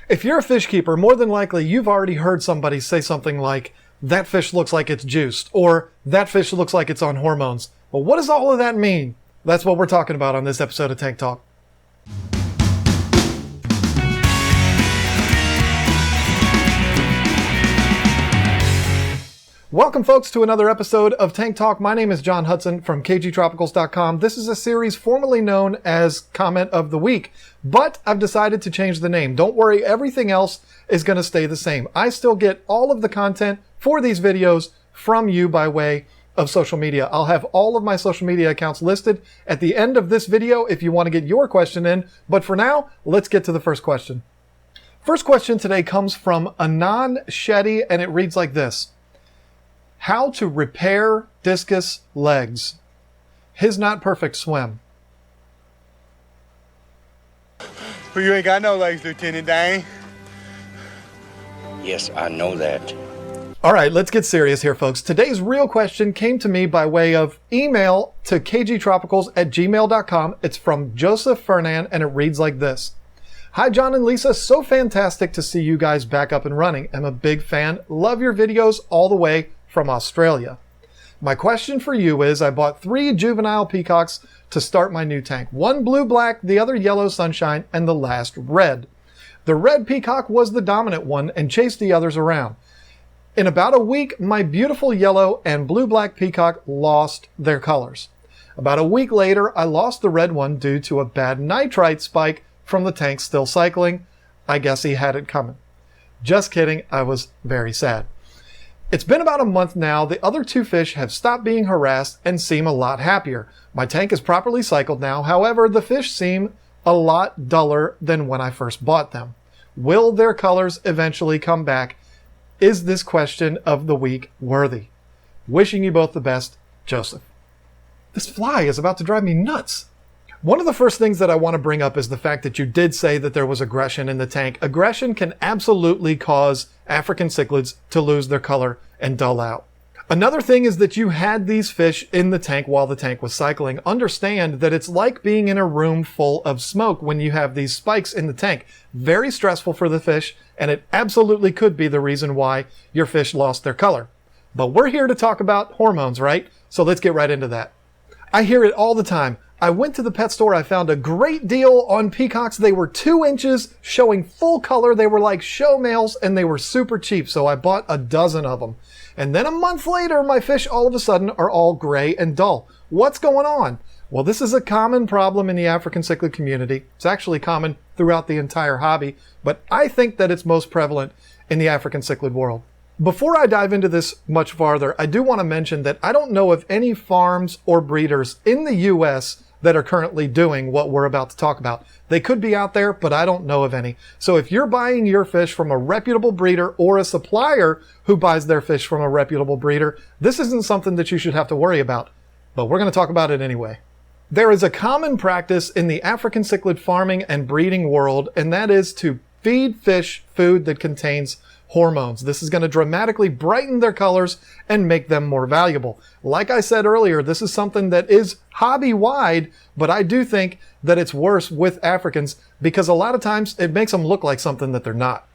If you're a fish keeper, more than likely you've already heard somebody say something like, that fish looks like it's juiced, or that fish looks like it's on hormones. Well, what does all of that mean? That's what we're talking about on this episode of Tank Talk. Welcome, folks, to another episode of Tank Talk. My name is John Hudson from KGTropicals.com. This is a series formerly known as Comment of the Week, but I've decided to change the name. Don't worry, everything else is going to stay the same. I still get all of the content for these videos from you by way of social media. I'll have all of my social media accounts listed at the end of this video if you want to get your question in. But for now, let's get to the first question. First question today comes from Anand Shetty, and it reads like this. How to repair discus legs. His not perfect swim. Well, you ain't got no legs, Lieutenant Dane. Yes, I know that. All right, let's get serious here, folks. Today's real question came to me by way of email to kgtropicals@gmail.com. It's from Joseph Fernan, and it reads like this. Hi, John and Lisa. So fantastic to see you guys back up and running. I'm a big fan. Love your videos all the way from Australia. My question for you is, I bought 3 juvenile peacocks to start my new tank. One blue-black, the other yellow sunshine, and the last red. The red peacock was the dominant one and chased the others around. In about a week, my beautiful yellow and blue-black peacock lost their colors. About a week later, I lost the red one due to a bad nitrite spike from the tank still cycling. I guess he had it coming. Just kidding, I was very sad. It's been about a month now. The other 2 fish have stopped being harassed and seem a lot happier. My tank is properly cycled now. However, the fish seem a lot duller than when I first bought them. Will their colors eventually come back? Is this question of the week worthy? Wishing you both the best, Joseph. This fly is about to drive me nuts. One of the first things that I want to bring up is the fact that you did say that there was aggression in the tank. Aggression can absolutely cause African cichlids to lose their color and dull out. Another thing is that you had these fish in the tank while the tank was cycling. Understand that it's like being in a room full of smoke when you have these spikes in the tank. Very stressful for the fish, and it absolutely could be the reason why your fish lost their color. But we're here to talk about hormones, right? So let's get right into that. I hear it all the time. I went to the pet store. I found a great deal on peacocks. They were 2 inches, showing full color. They were like show males, and they were super cheap. So I bought a dozen of them. And then a month later, my fish all of a sudden are all gray and dull. What's going on? Well, this is a common problem in the African cichlid community. It's actually common throughout the entire hobby, but I think that it's most prevalent in the African cichlid world. Before I dive into this much farther, I do want to mention that I don't know of any farms or breeders in the U.S. that are currently doing what we're about to talk about. They could be out there, but I don't know of any. So if you're buying your fish from a reputable breeder or a supplier who buys their fish from a reputable breeder, this isn't something that you should have to worry about. But we're going to talk about it anyway. There is a common practice in the African cichlid farming and breeding world, and that is to feed fish food that contains hormones. This is going to dramatically brighten their colors and make them more valuable. Like I said earlier, this is something that is hobby-wide, but I do think that it's worse with Africans because a lot of times it makes them look like something that they're not.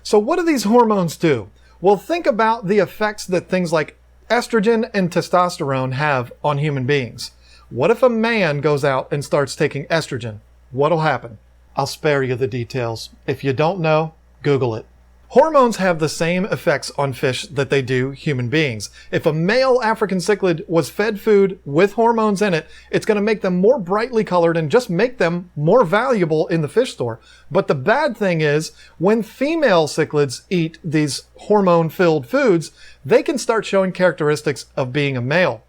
So what do these hormones do? Well, think about the effects that things like estrogen and testosterone have on human beings. What if a man goes out and starts taking estrogen? What'll happen? I'll spare you the details. If you don't know, Google it. Hormones have the same effects on fish that they do human beings. If a male African cichlid was fed food with hormones in it, it's going to make them more brightly colored and just make them more valuable in the fish store. But the bad thing is, when female cichlids eat these hormone-filled foods, they can start showing characteristics of being a male,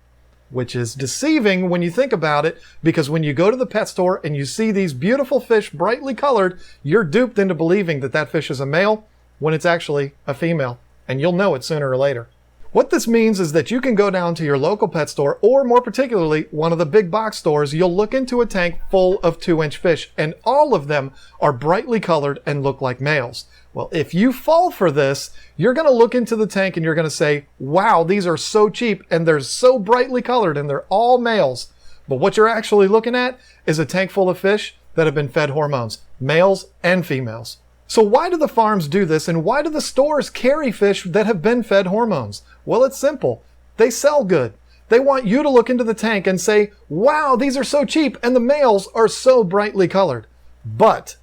which is deceiving when you think about it, because when you go to the pet store and you see these beautiful fish brightly colored, you're duped into believing that that fish is a male, when it's actually a female, and you'll know it sooner or later. What this means is that you can go down to your local pet store, or more particularly, one of the big box stores. You'll look into a tank full of 2-inch fish, and all of them are brightly colored and look like males. Well, if you fall for this, you're going to look into the tank and you're going to say, wow, these are so cheap, and they're so brightly colored, and they're all males. But what you're actually looking at is a tank full of fish that have been fed hormones, males and females. So why do the farms do this, and why do the stores carry fish that have been fed hormones? Well, it's simple. They sell good. They want you to look into the tank and say, wow, these are so cheap, and the males are so brightly colored. But,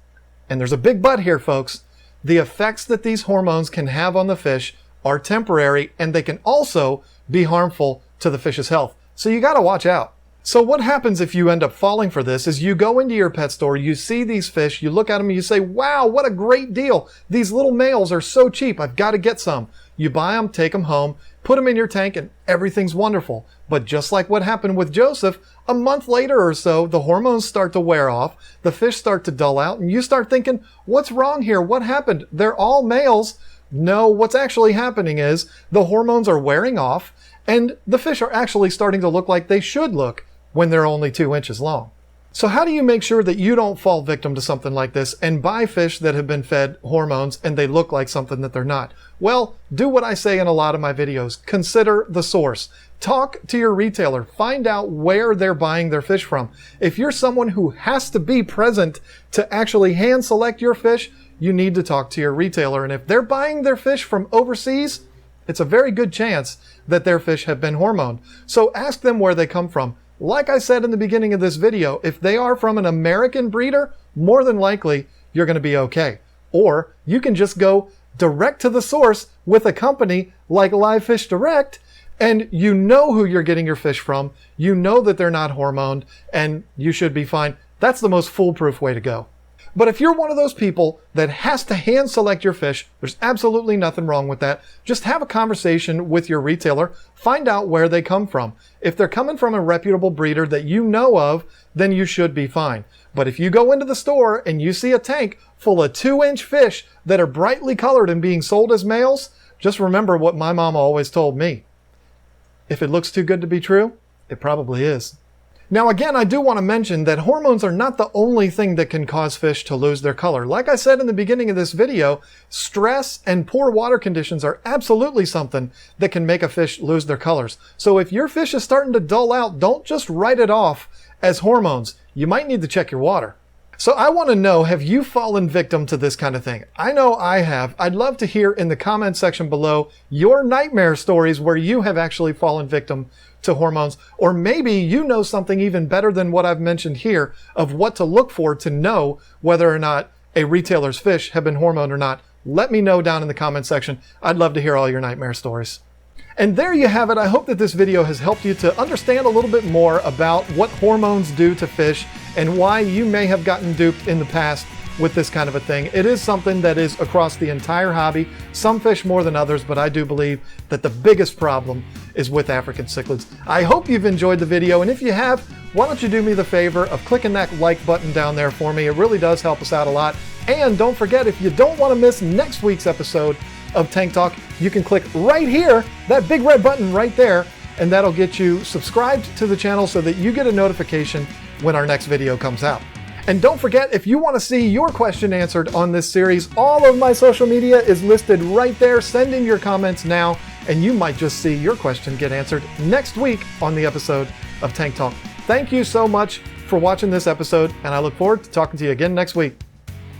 and there's a big but here, folks, the effects that these hormones can have on the fish are temporary, and they can also be harmful to the fish's health. So you gotta watch out. So what happens if you end up falling for this is you go into your pet store, you see these fish, you look at them and you say, wow, what a great deal. These little males are so cheap. I've got to get some. You buy them, take them home, put them in your tank, and everything's wonderful. But just like what happened with Joseph, a month later or so, the hormones start to wear off, the fish start to dull out, and you start thinking, what's wrong here? What happened? They're all males. No, what's actually happening is the hormones are wearing off, and the fish are actually starting to look like they should look when they're only 2 inches long. So how do you make sure that you don't fall victim to something like this and buy fish that have been fed hormones and they look like something that they're not? Well, do what I say in a lot of my videos. Consider the source. Talk to your retailer. Find out where they're buying their fish from. If you're someone who has to be present to actually hand select your fish, you need to talk to your retailer. And if they're buying their fish from overseas, it's a very good chance that their fish have been hormoned. So ask them where they come from. Like I said in the beginning of this video, if they are from an American breeder, more than likely you're going to be okay. Or you can just go direct to the source with a company like Live Fish Direct, and you know who you're getting your fish from. You know that they're not hormoned, and you should be fine. That's the most foolproof way to go. But if you're one of those people that has to hand select your fish, there's absolutely nothing wrong with that. Just have a conversation with your retailer. Find out where they come from. If they're coming from a reputable breeder that you know of, then you should be fine. But if you go into the store and you see a tank full of 2-inch fish that are brightly colored and being sold as males, just remember what my mama always told me. If it looks too good to be true, it probably is. Now again, I do want to mention that hormones are not the only thing that can cause fish to lose their color. Like I said in the beginning of this video, stress and poor water conditions are absolutely something that can make a fish lose their colors. So if your fish is starting to dull out, don't just write it off as hormones. You might need to check your water. So I want to know, have you fallen victim to this kind of thing? I know I have. I'd love to hear in the comment section below your nightmare stories where you have actually fallen victim to hormones, or maybe you know something even better than what I've mentioned here of what to look for to know whether or not a retailer's fish have been hormoned or not. Let me know down in the comment section. I'd love to hear all your nightmare stories. And there you have it. I hope that this video has helped you to understand a little bit more about what hormones do to fish and why you may have gotten duped in the past with this kind of a thing. It is something that is across the entire hobby, some fish more than others, but I do believe that the biggest problem is with African cichlids. I hope you've enjoyed the video, and if you have, why don't you do me the favor of clicking that like button down there for me. It really does help us out a lot. And don't forget, if you don't want to miss next week's episode of Tank Talk, you can click right here, that big red button right there, and that'll get you subscribed to the channel so that you get a notification when our next video comes out. And don't forget, if you want to see your question answered on this series, all of my social media is listed right there. Send in your comments now, and you might just see your question get answered next week on the episode of Tank Talk. Thank you so much for watching this episode, and I look forward to talking to you again next week.